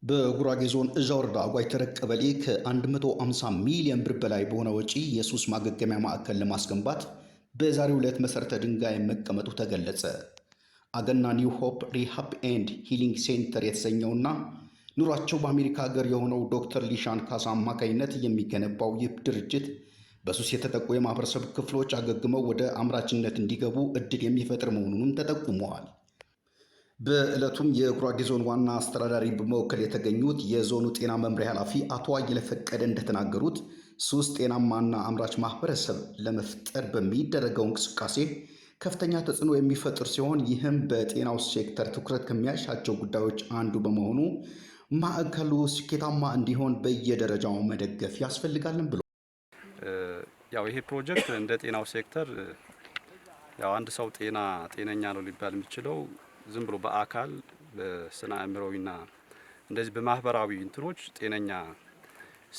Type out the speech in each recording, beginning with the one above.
በጉራጌ ዞን እዣ ወረዳ አጓይተረ ቀበሌ ከ150 ሚሊዮን ብር በላይ በሆነ ወጪ የሱስ ማገገሚያ ማዕከል ለማስገንባት በዛሬው ዕለት መሰረተ ድንጋይ መቀመጡ ተገለጸ። አገና ኒው ሆፕ ሪሃብ ኤንድ ሂሊንግ ሴንተር የተሰኘውና ኑሯቸው በአሜሪካ ሀገር የሆነው ዶክተር ሊሻን ካሳ አማካኝነት የሚገነባው ይህ ድርጅት በሱስ የተጠቁ የማህበረሰብ ክፍሎች አገግመው ወደ አምራችነት እንዲገቡ እድል የሚፈጥር መሆኑንም ተጠቁመዋል። በዕለቱም የጉራጌ ዞን ዋና አስተዳዳሪ በመወከል የተገኙት የዞኑ ጤና መምሪያ ኃላፊ አቶ አየለ ፈቀደ እንደተናገሩት ሱስ ጤናማና አምራች ማህበረሰብ ለመፍጠር በሚደረገው እንቅስቃሴ ከፍተኛ ተጽዕኖ የሚፈጥር ሲሆን ይህም በጤናው ሴክተር ትኩረት ከሚያሻቸው ጉዳዮች አንዱ በመሆኑ ማዕከሉ ስኬታማ እንዲሆን በየደረጃው መደገፍ ያስፈልጋልን ብሎ ያው ይሄ ፕሮጀክት እንደ ጤናው ሴክተር ያው አንድ ሰው ጤነኛ ነው ሊባል የሚችለው ዝም ብሎ በአካል በስነ አእምሮዊና እንደዚህ በማህበራዊ እንትኖች ጤነኛ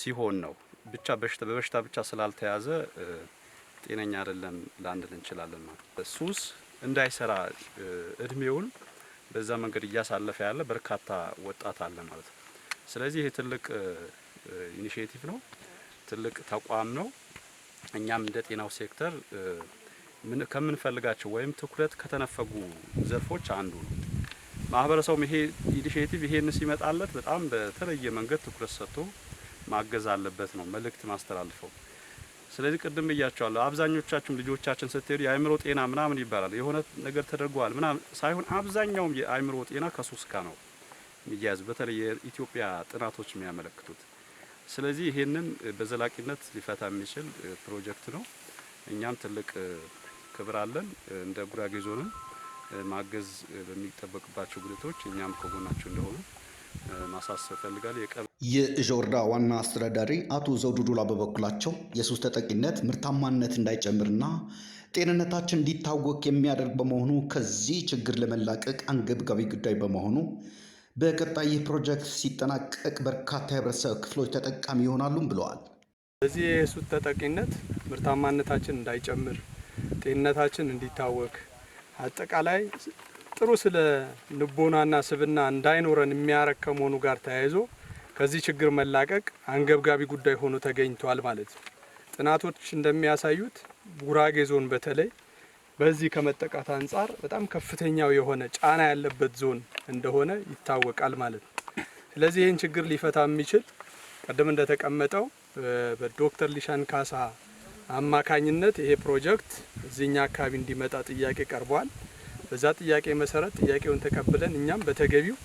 ሲሆን ነው። ብቻ በበሽታ ብቻ ስላልተያዘ ጤነኛ አይደለም ላንል እንችላለን ማለት። ሱስ እንዳይሰራ እድሜውን በዛ መንገድ እያሳለፈ ያለ በርካታ ወጣት አለ ማለት ነው። ስለዚህ ይሄ ትልቅ ኢኒሺዬቲቭ ነው፣ ትልቅ ተቋም ነው። እኛም እንደ ጤናው ሴክተር ከምንፈልጋቸው ወይም ትኩረት ከተነፈጉ ዘርፎች አንዱ ነው። ማህበረሰቡም ይሄ ኢኒሺዬቲቭ ይሄን ሲመጣለት በጣም በተለየ መንገድ ትኩረት ሰጥቶ ማገዝ አለበት ነው መልእክት ማስተላልፈው። ስለዚህ ቅድም ብያቸዋለሁ፣ አብዛኞቻችሁም ልጆቻችን ስትሄዱ የአእምሮ ጤና ምናምን ይባላል የሆነ ነገር ተደርጓል ምናምን ሳይሆን አብዛኛውም የአእምሮ ጤና ከሱስ ጋር ነው የሚያያዝ፣ በተለይ የኢትዮጵያ ጥናቶች የሚያመለክቱት። ስለዚህ ይሄንን በዘላቂነት ሊፈታ የሚችል ፕሮጀክት ነው። እኛም ትልቅ ክብር አለን። እንደ ጉራጌ ዞንም ማገዝ በሚጠበቅባቸው ጉዳዮች እኛም ከጎናቸው እንደሆኑ ማሳሰብ ፈልጋለሁ። የእዣ ወረዳ ዋና አስተዳዳሪ አቶ ዘውዱ ዱላ በበኩላቸው የሱስ ተጠቂነት ምርታማነት እንዳይጨምርና ጤንነታችን እንዲታወክ የሚያደርግ በመሆኑ ከዚህ ችግር ለመላቀቅ አንገብጋቢ ጉዳይ በመሆኑ በቀጣይ ይህ ፕሮጀክት ሲጠናቀቅ በርካታ የህብረተሰብ ክፍሎች ተጠቃሚ ይሆናሉም ብለዋል። በዚህ የሱስ ተጠቂነት ምርታማነታችን እንዳይጨምር፣ ጤንነታችን እንዲታወክ፣ አጠቃላይ ጥሩ ስለ ልቦናና ስብና እንዳይኖረን የሚያረግ ከመሆኑ ጋር ተያይዞ ከዚህ ችግር መላቀቅ አንገብጋቢ ጉዳይ ሆኖ ተገኝቷል ማለት ነው። ጥናቶች እንደሚያሳዩት ጉራጌ ዞን በተለይ በዚህ ከመጠቃት አንጻር በጣም ከፍተኛው የሆነ ጫና ያለበት ዞን እንደሆነ ይታወቃል ማለት ነው። ስለዚህ ይህን ችግር ሊፈታ የሚችል ቀደም እንደተቀመጠው በዶክተር ሊሻን ካሳ አማካኝነት ይሄ ፕሮጀክት እዚህኛ አካባቢ እንዲመጣ ጥያቄ ቀርቧል። በዛ ጥያቄ መሰረት ጥያቄውን ተቀብለን እኛም በተገቢው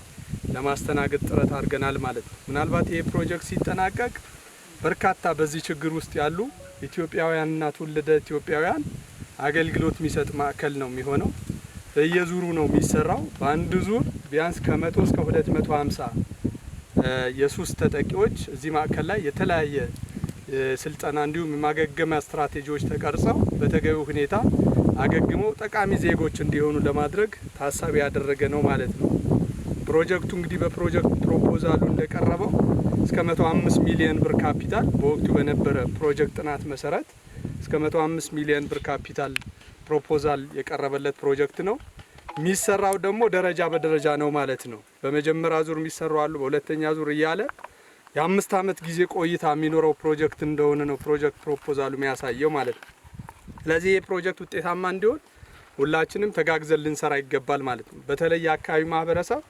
ለማስተናገድ ጥረት አድርገናል ማለት ነው። ምናልባት ይሄ ፕሮጀክት ሲጠናቀቅ በርካታ በዚህ ችግር ውስጥ ያሉ ኢትዮጵያውያንና ትውልደ ኢትዮጵያውያን አገልግሎት የሚሰጥ ማዕከል ነው የሚሆነው። በየዙሩ ነው የሚሰራው። በአንድ ዙር ቢያንስ ከ100 እስከ 250 የሱስ ተጠቂዎች እዚህ ማዕከል ላይ የተለያየ ስልጠና እንዲሁም የማገገሚያ ስትራቴጂዎች ተቀርጸው በተገቢው ሁኔታ አገግመው ጠቃሚ ዜጎች እንዲሆኑ ለማድረግ ታሳቢ ያደረገ ነው ማለት ነው። ፕሮጀክቱ እንግዲህ በፕሮጀክት ፕሮፖዛሉ እንደቀረበው እስከ 105 ሚሊዮን ብር ካፒታል በወቅቱ በነበረ ፕሮጀክት ጥናት መሰረት እስከ 105 ሚሊዮን ብር ካፒታል ፕሮፖዛል የቀረበለት ፕሮጀክት ነው። የሚሰራው ደግሞ ደረጃ በደረጃ ነው ማለት ነው። በመጀመሪያ ዙር የሚሰራው አሉ፣ በሁለተኛ ዙር እያለ የ5 ዓመት ጊዜ ቆይታ የሚኖረው ፕሮጀክት እንደሆነ ነው ፕሮጀክት ፕሮፖዛሉ የሚያሳየው ማለት ነው። ስለዚህ ይህ ፕሮጀክት ውጤታማ እንዲሆን ሁላችንም ተጋግዘን ልንሰራ ይገባል ማለት ነው። በተለይ የአካባቢ ማህበረሰብ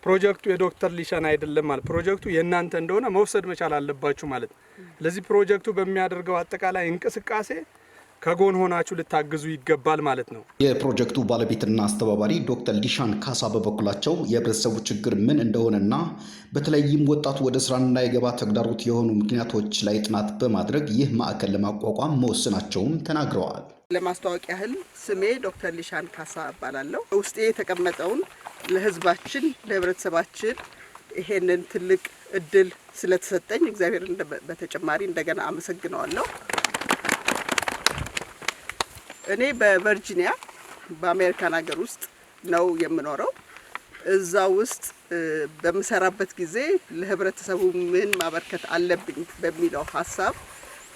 ፕሮጀክቱ የዶክተር ሊሻን አይደለም ማለት ፕሮጀክቱ የእናንተ እንደሆነ መውሰድ መቻል አለባችሁ ማለት ነው። ስለዚህ ፕሮጀክቱ በሚያደርገው አጠቃላይ እንቅስቃሴ ከጎን ሆናችሁ ልታግዙ ይገባል ማለት ነው። የፕሮጀክቱ ባለቤትና አስተባባሪ ዶክተር ሊሻን ካሳ በበኩላቸው የህብረተሰቡ ችግር ምን እንደሆነና በተለይም ወጣቱ ወደ ስራ እንዳይገባ ተግዳሮት የሆኑ ምክንያቶች ላይ ጥናት በማድረግ ይህ ማዕከል ለማቋቋም መወሰናቸውን ተናግረዋል። ለማስተዋወቅ ያህል ስሜ ዶክተር ሊሻን ካሳ እባላለሁ። ውስጤ የተቀመጠውን ለህዝባችን ለህብረተሰባችን ይሄንን ትልቅ እድል ስለተሰጠኝ እግዚአብሔር በተጨማሪ እንደገና አመሰግነዋለሁ። እኔ በቨርጂኒያ በአሜሪካን ሀገር ውስጥ ነው የምኖረው። እዛ ውስጥ በምሰራበት ጊዜ ለህብረተሰቡ ምን ማበርከት አለብኝ በሚለው ሀሳብ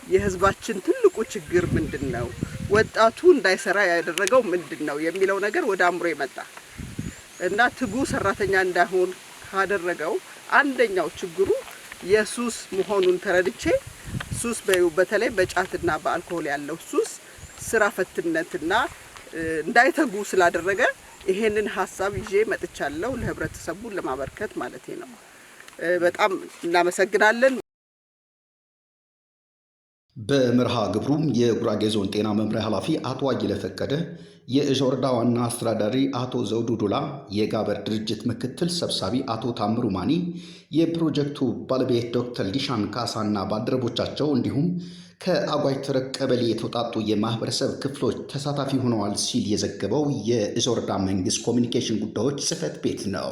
የህዝባችን ትልቁ ችግር ምንድነው፣ ወጣቱ እንዳይሰራ ያደረገው ምንድነው የሚለው ነገር ወደ አእምሮ ይመጣ እና ትጉ ሰራተኛ እንዳይሆን ካደረገው አንደኛው ችግሩ የሱስ መሆኑን ተረድቼ ሱስ በተለይ በጫትና በአልኮል ያለው ሱስ ስራ ፈትነትና እንዳይተጉ ስላደረገ ይሄንን ሐሳብ ይዤ መጥቻለሁ ለህብረተሰቡ ለማበርከት ማለት ነው። በጣም እናመሰግናለን። በመርሃ ግብሩም የጉራጌ ዞን ጤና መምሪያ ኃላፊ አቶ አየለ ፈቀደ፣ የእዥ ወረዳ ዋና አስተዳዳሪ አቶ ዘውዱ ዱላ፣ የጋበር ድርጅት ምክትል ሰብሳቢ አቶ ታምሩ ማኒ፣ የፕሮጀክቱ ባለቤት ዶክተር ሊሻን ካሳና ባልደረቦቻቸው እንዲሁም ከአጓይ ተረቅ ቀበሌ የተውጣጡ የማህበረሰብ ክፍሎች ተሳታፊ ሆነዋል ሲል የዘገበው የእዥ ወረዳ መንግስት ኮሚኒኬሽን ጉዳዮች ጽሕፈት ቤት ነው።